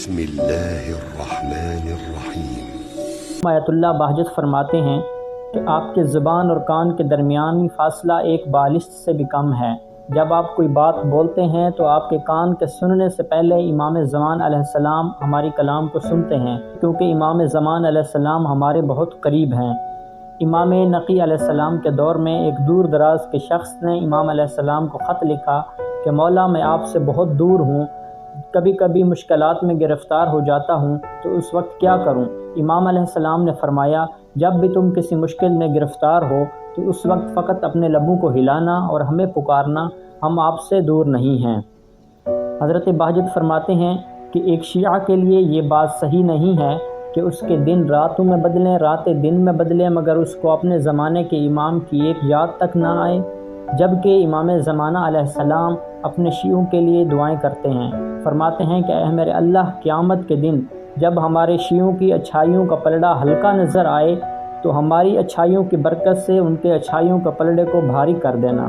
بسم اللہ الرحمن الرحیم۔ آیت اللہ بہجت فرماتے ہیں کہ آپ کے زبان اور کان کے درمیانی فاصلہ ایک بالشت سے بھی کم ہے۔ جب آپ کوئی بات بولتے ہیں تو آپ کے کان کے سننے سے پہلے امام زمان علیہ السلام ہماری کلام کو سنتے ہیں، کیونکہ امام زمان علیہ السلام ہمارے بہت قریب ہیں۔ امام نقی علیہ السلام کے دور میں ایک دور دراز کے شخص نے امام علیہ السلام کو خط لکھا کہ مولا، میں آپ سے بہت دور ہوں، کبھی کبھی مشکلات میں گرفتار ہو جاتا ہوں، تو اس وقت کیا کروں؟ امام علیہ السلام نے فرمایا، جب بھی تم کسی مشکل میں گرفتار ہو تو اس وقت فقط اپنے لبوں کو ہلانا اور ہمیں پکارنا، ہم آپ سے دور نہیں ہیں۔ حضرت بہجت فرماتے ہیں کہ ایک شیعہ کے لیے یہ بات صحیح نہیں ہے کہ اس کے دن راتوں میں بدلیں، راتیں دن میں بدلیں، مگر اس کو اپنے زمانے کے امام کی ایک یاد تک نہ آئے، جبکہ امام زمانہ علیہ السلام اپنے شیعوں کے لیے دعائیں کرتے ہیں۔ فرماتے ہیں کہ اے میرے اللہ، قیامت کے دن جب ہمارے شیعوں کی اچھائیوں کا پلڑا ہلکا نظر آئے تو ہماری اچھائیوں کی برکت سے ان کے اچھائیوں کے پلڑے کو بھاری کر دینا۔